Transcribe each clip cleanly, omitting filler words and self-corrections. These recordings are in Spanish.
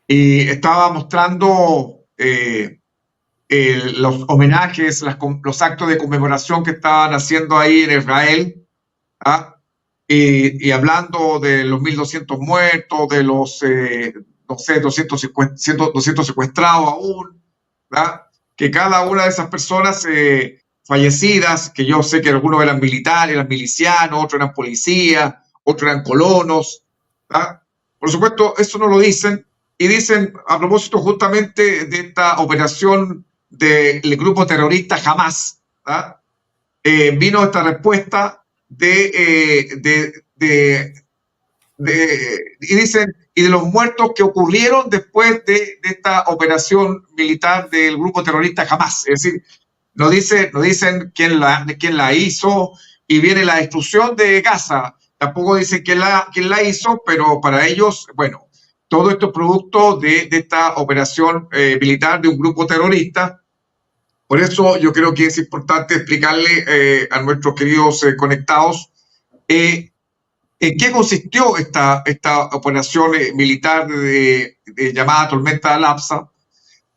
y estaba mostrando los homenajes, los actos de conmemoración que estaban haciendo ahí en Israel, ¿ah? Y hablando de los 1.200 muertos, de los, no sé, 200 secuestrados aún, ¿verdad? Que cada una de esas personas fallecidas, que yo sé que algunos eran militares, eran milicianos, otros eran policías, otros eran colonos, ¿verdad? Por supuesto, eso no lo dicen, y dicen a propósito justamente de esta operación del grupo terrorista Hamas, ¿verdad? Vino esta respuesta y dicen, y de los muertos que ocurrieron después de esta operación militar del grupo terrorista Hamas. Es decir, no dicen quién la hizo, y viene la destrucción de Gaza. Tampoco dicen quién la hizo, pero para ellos, bueno, todo esto es producto de esta operación militar de un grupo terrorista. Por eso yo creo que es importante explicarle a nuestros queridos conectados eh, en qué consistió esta operación militar llamada Tormenta al Aqsa,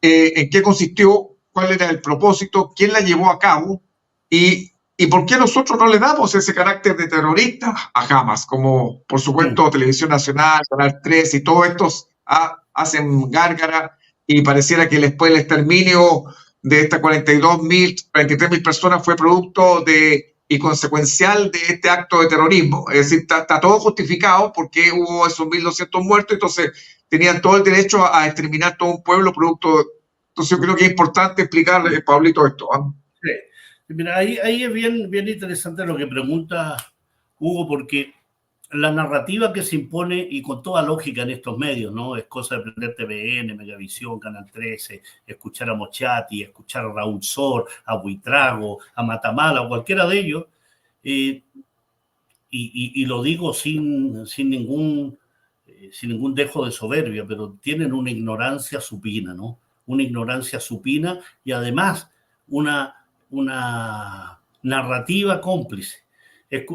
en qué consistió, cuál era el propósito, quién la llevó a cabo y por qué nosotros no le damos ese carácter de terrorista a Hamas, como por supuesto Televisión Nacional, Canal 3 y todos estos hacen gárgara, y pareciera que después el exterminio de estas 43.000 personas fue producto y consecuencial de este acto de terrorismo. Es decir, está todo justificado porque hubo esos 1.200 muertos, entonces tenían todo el derecho a exterminar todo un pueblo producto. Entonces yo creo que es importante explicarle, Pablito, esto. Sí. Mira, ahí es bien interesante lo que pregunta Hugo, porque la narrativa que se impone, y con toda lógica en estos medios, ¿no? Es cosa de prender TVN, Megavisión, Canal 13, escuchar a Mochati, escuchar a Raúl Sor, a Buitrago, a Matamala, o cualquiera de ellos, y lo digo sin ningún dejo de soberbia, pero tienen una ignorancia supina, ¿no? Una ignorancia supina y además una narrativa cómplice.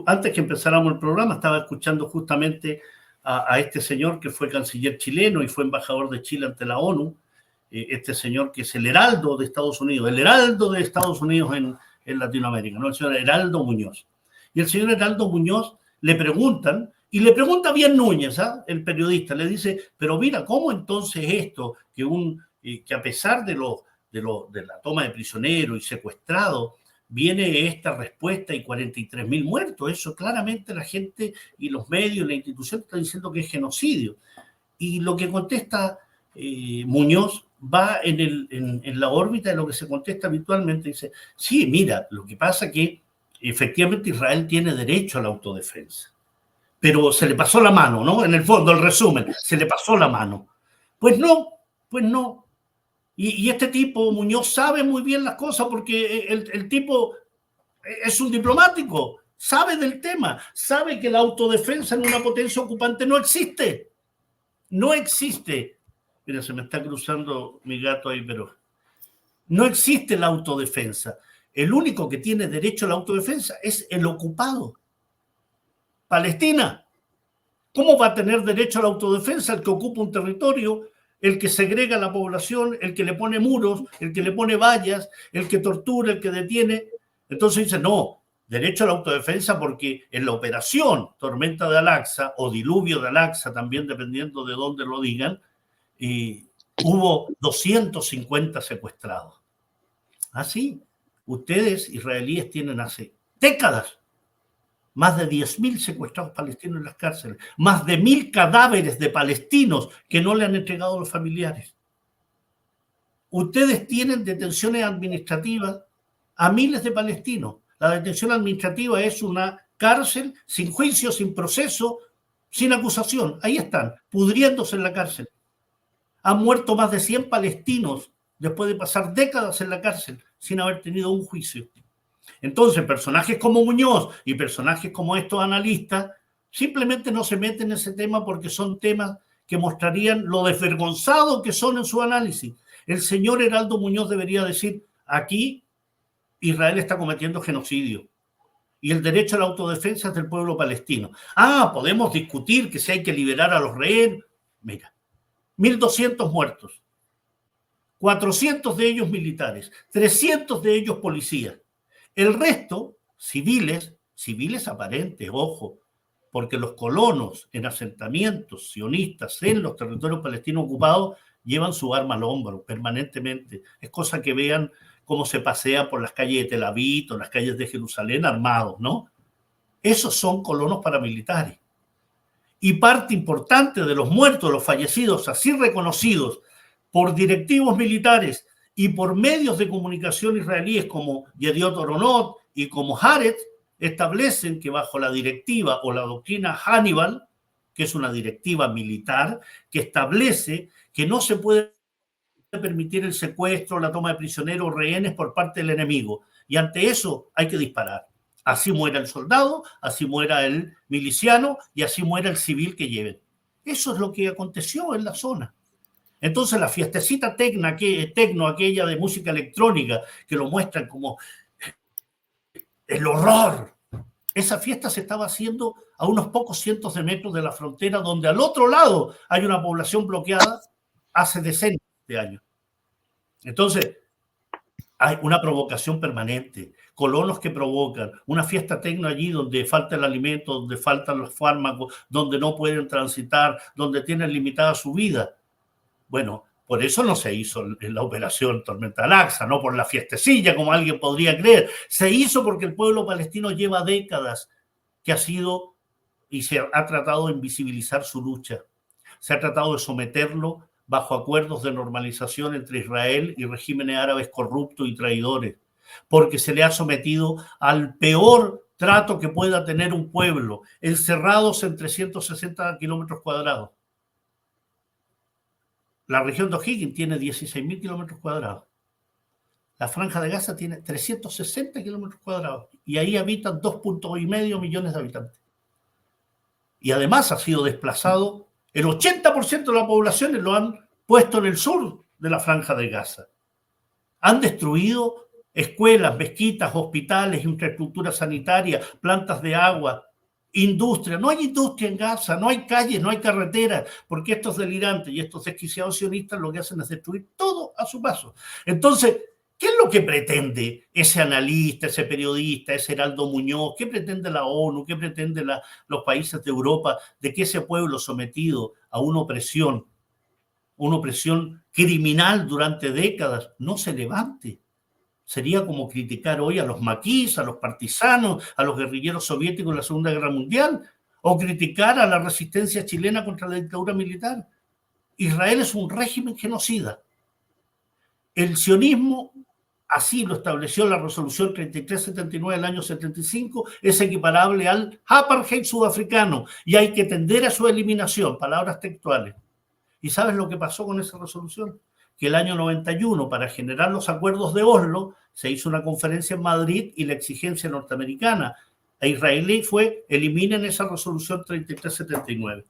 Antes que empezáramos el programa, estaba escuchando justamente a este señor que fue canciller chileno y fue embajador de Chile ante la ONU, este señor que es el heraldo de Estados Unidos, el heraldo de Estados Unidos en Latinoamérica, ¿no? El señor Heraldo Muñoz. Y el señor Heraldo Muñoz le preguntan, y le pregunta bien Núñez, ¿ah? El periodista, le dice, pero mira, ¿cómo entonces esto, que a pesar de la toma de prisioneros y secuestrados, viene esta respuesta y 43.000 muertos? Eso claramente la gente y los medios, la institución están diciendo que es genocidio. Y lo que contesta Muñoz va en la órbita de lo que se contesta habitualmente. Dice, sí, mira, lo que pasa es que efectivamente Israel tiene derecho a la autodefensa, pero se le pasó la mano, ¿no? En el fondo, el resumen, se le pasó la mano. Pues no, pues no. Y este tipo, Muñoz, sabe muy bien las cosas porque el tipo es un diplomático, sabe del tema, sabe que la autodefensa en una potencia ocupante no existe. No existe. Mira, se me está cruzando mi gato ahí, pero no existe la autodefensa. El único que tiene derecho a la autodefensa es el ocupado. Palestina. ¿Cómo va a tener derecho a la autodefensa el que ocupa un territorio, el que segrega a la población, el que le pone muros, el que le pone vallas, el que tortura, el que detiene? Entonces dice, no, derecho a la autodefensa porque en la operación Tormenta de Al-Aqsa o Diluvio de Al-Aqsa, también dependiendo de dónde lo digan, hubo 250 secuestrados. Así, ustedes, israelíes, tienen hace décadas más de 10.000 secuestrados palestinos en las cárceles, más de 1.000 cadáveres de palestinos que no le han entregado a los familiares. Ustedes tienen detenciones administrativas a miles de palestinos. La detención administrativa es una cárcel sin juicio, sin proceso, sin acusación. Ahí están, pudriéndose en la cárcel. Han muerto más de 100 palestinos después de pasar décadas en la cárcel sin haber tenido un juicio. Entonces, personajes como Muñoz y personajes como estos analistas simplemente no se meten en ese tema porque son temas que mostrarían lo desvergonzados que son en su análisis. El señor Heraldo Muñoz debería decir, aquí Israel está cometiendo genocidio y el derecho a la autodefensa es del pueblo palestino. Podemos discutir que si hay que liberar a los rehenes. 1.200 muertos, 400 de ellos militares, 300 de ellos policías. El resto, civiles aparentes, ojo, porque los colonos en asentamientos sionistas en los territorios palestinos ocupados llevan su arma al hombro permanentemente. Es cosa que vean cómo se pasean por las calles de Tel Aviv o las calles de Jerusalén armados, ¿no? Esos son colonos paramilitares. Y parte importante de los muertos, los fallecidos, así reconocidos por directivos militares y por medios de comunicación israelíes como Yediot Ahronot y como Haaretz, establecen que bajo la directiva o la doctrina Hannibal, que es una directiva militar, que establece que no se puede permitir el secuestro, la toma de prisioneros o rehenes por parte del enemigo. Y ante eso hay que disparar. Así muera el soldado, así muera el miliciano y así muera el civil que lleven. Eso es lo que aconteció en la zona. Entonces la fiestecita tecno, aquella de música electrónica, que lo muestran como el horror. Esa fiesta se estaba haciendo a unos pocos cientos de metros de la frontera, donde al otro lado hay una población bloqueada hace decenas de años. Entonces, hay una provocación permanente, colonos que provocan, una fiesta tecno allí donde falta el alimento, donde faltan los fármacos, donde no pueden transitar, donde tienen limitada su vida. Bueno, por eso no se hizo la operación Tormenta Al-Aqsa, no por la fiestecilla, como alguien podría creer. Se hizo porque el pueblo palestino lleva décadas que ha sido y se ha tratado de invisibilizar su lucha. Se ha tratado de someterlo bajo acuerdos de normalización entre Israel y regímenes árabes corruptos y traidores, porque se le ha sometido al peor trato que pueda tener un pueblo, encerrados en 360 kilómetros cuadrados. La región de O'Higgins tiene 16.000 kilómetros cuadrados. La Franja de Gaza tiene 360 kilómetros cuadrados y ahí habitan 2,5 millones de habitantes. Y además ha sido desplazado, el 80% de la población lo han puesto en el sur de la Franja de Gaza. Han destruido escuelas, mezquitas, hospitales, infraestructura sanitaria, plantas de agua, industria. No hay industria en Gaza, no hay calles, no hay carreteras, porque estos delirantes y estos desquiciados sionistas lo que hacen es destruir todo a su paso. Entonces, ¿qué es lo que pretende ese analista, ese periodista, ese Heraldo Muñoz? ¿Qué pretende la ONU? ¿Qué pretende los países de Europa de que ese pueblo sometido a una opresión criminal durante décadas, no se levante? Sería como criticar hoy a los maquis, a los partisanos, a los guerrilleros soviéticos en la Segunda Guerra Mundial, o criticar a la resistencia chilena contra la dictadura militar. Israel es un régimen genocida. El sionismo, así lo estableció la resolución 3379 del año 75, es equiparable al apartheid sudafricano y hay que tender a su eliminación, palabras textuales. ¿Y sabes lo que pasó con esa resolución? Que el año 91, para generar los acuerdos de Oslo, se hizo una conferencia en Madrid y la exigencia norteamericana e israelí fue: eliminen esa resolución 3379.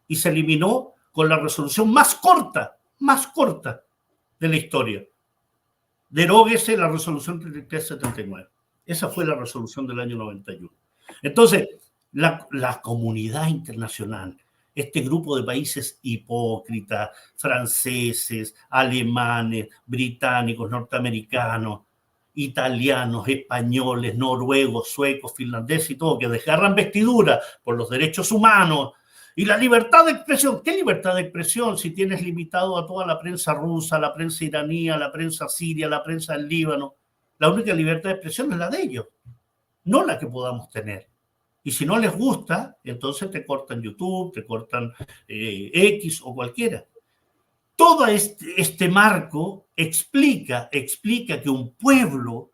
Y se eliminó con la resolución más corta de la historia. Deróguese la resolución 3379. Esa fue la resolución del año 91. Entonces, la comunidad internacional, este grupo de países hipócritas, franceses, alemanes, británicos, norteamericanos, italianos, españoles, noruegos, suecos, finlandeses y todo, que desgarran vestidura por los derechos humanos y la libertad de expresión. ¿Qué libertad de expresión si tienes limitado a toda la prensa rusa, la prensa iraní, la prensa siria, la prensa del Líbano? La única libertad de expresión es la de ellos, no la que podamos tener. Y si no les gusta, entonces te cortan YouTube, te cortan X o cualquiera. Todo este marco explica que un pueblo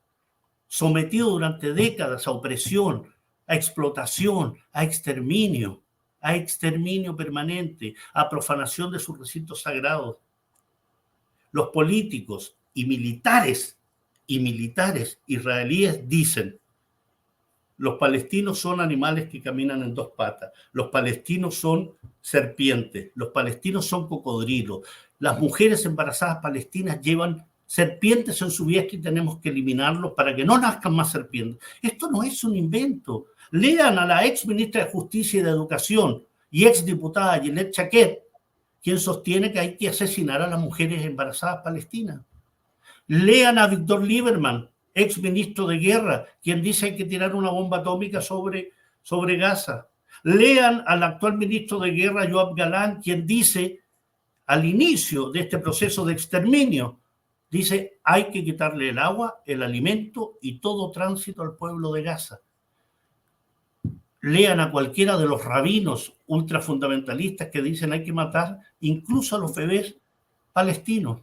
sometido durante décadas a opresión, a explotación, a exterminio permanente, a profanación de sus recintos sagrados, los políticos y militares israelíes dicen: los palestinos son animales que caminan en dos patas, los palestinos son serpientes, los palestinos son cocodrilos, las mujeres embarazadas palestinas llevan serpientes en su vientre y tenemos que eliminarlos para que no nazcan más serpientes. Esto no es un invento. Lean a la ex ministra de Justicia y de Educación y ex diputada Gillette Chaquet, quien sostiene que hay que asesinar a las mujeres embarazadas palestinas. Lean a Víctor Lieberman, ex ministro de Guerra, quien dice que hay que tirar una bomba atómica sobre Gaza. Lean al actual ministro de Guerra, Yoav Galán, quien dice al inicio de este proceso de exterminio, dice, hay que quitarle el agua, el alimento y todo tránsito al pueblo de Gaza. Lean a cualquiera de los rabinos ultrafundamentalistas que dicen hay que matar incluso a los bebés palestinos.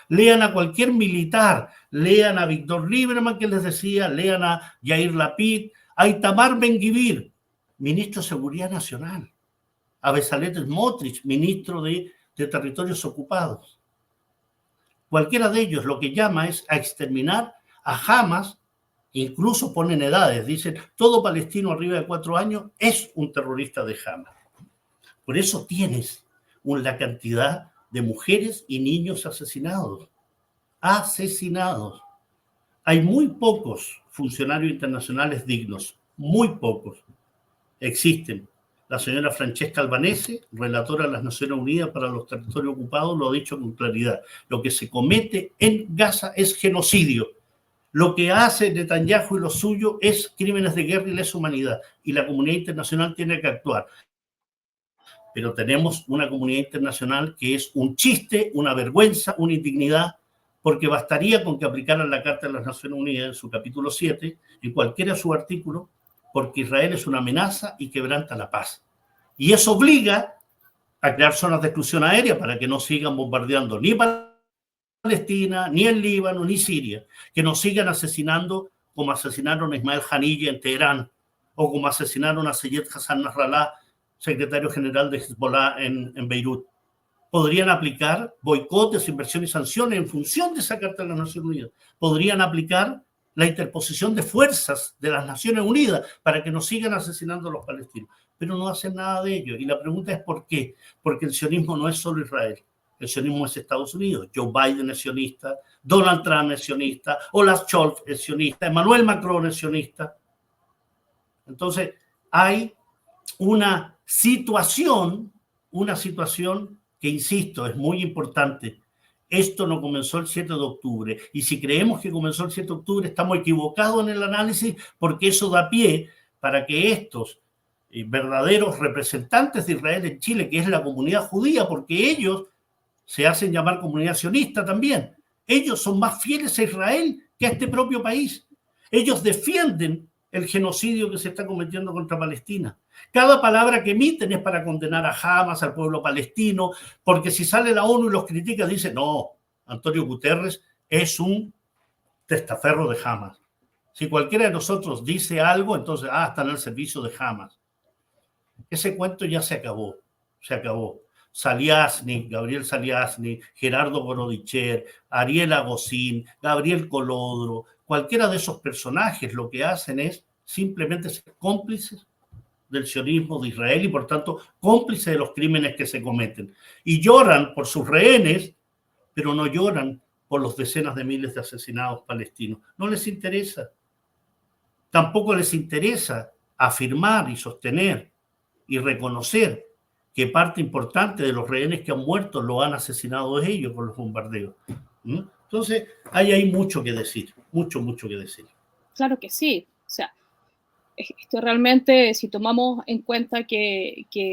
Lean a cualquier militar, lean a Víctor Lieberman, que les decía, lean a Yair Lapid, a Itamar Ben-Gvir, ministro de Seguridad Nacional, a Bezalel Smotrich, ministro de Territorios Ocupados. Cualquiera de ellos lo que llama es a exterminar a Hamas, incluso ponen edades, dicen, todo palestino arriba de 4 años es un terrorista de Hamas. Por eso tienes la cantidad de mujeres y niños asesinados. Asesinados. Hay muy pocos funcionarios internacionales dignos, muy pocos. Existen. La señora Francesca Albanese, relatora de las Naciones Unidas para los Territorios Ocupados, lo ha dicho con claridad. Lo que se comete en Gaza es genocidio. Lo que hace Netanyahu y lo suyo es crímenes de guerra y lesa humanidad. Y la comunidad internacional tiene que actuar. Pero tenemos una comunidad internacional que es un chiste, una vergüenza, una indignidad, porque bastaría con que aplicaran la Carta de las Naciones Unidas en su capítulo 7, en cualquiera de sus artículos, porque Israel es una amenaza y quebranta la paz. Y eso obliga a crear zonas de exclusión aérea para que no sigan bombardeando ni Palestina, ni el Líbano, ni Siria, que nos sigan asesinando como asesinaron a Ismael Haniyeh en Teherán, o como asesinaron a Seyed Hassan Nasrallah, secretario general de Hezbollah en Beirut. Podrían aplicar boicotes, inversión y sanciones en función de esa Carta de las Naciones Unidas. Podrían aplicar la interposición de fuerzas de las Naciones Unidas para que nos sigan asesinando a los palestinos. Pero no hacen nada de ello. Y la pregunta es ¿por qué? Porque el sionismo no es solo Israel. El sionismo es Estados Unidos. Joe Biden es sionista, Donald Trump es sionista, Olaf Scholz es sionista, Emmanuel Macron es sionista. Entonces, hay una situación que, insisto, es muy importante. Esto no comenzó el 7 de octubre. Y si creemos que comenzó el 7 de octubre, estamos equivocados en el análisis, porque eso da pie para que estos verdaderos representantes de Israel en Chile, que es la comunidad judía, porque ellos se hacen llamar comunidad sionista también, ellos son más fieles a Israel que a este propio país. Ellos defienden el genocidio que se está cometiendo contra Palestina. Cada palabra que emiten es para condenar a Hamas, al pueblo palestino, porque si sale la ONU y los critica, dice, no, Antonio Guterres es un testaferro de Hamas. Si cualquiera de nosotros dice algo, entonces, están al servicio de Hamas. Ese cuento ya se acabó, Gabriel Saliasny, Gerardo Gorodicher, Ariel Agosín, Gabriel Colodro, cualquiera de esos personajes lo que hacen es simplemente ser cómplices del sionismo de Israel y por tanto cómplices de los crímenes que se cometen. Y lloran por sus rehenes, pero no lloran por los decenas de miles de asesinados palestinos. No les interesa. Tampoco les interesa afirmar y sostener y reconocer que parte importante de los rehenes que han muerto lo han asesinado ellos con los bombardeos. Entonces, ahí hay mucho que decir, mucho que decir. Claro que sí. O sea, esto realmente, si tomamos en cuenta que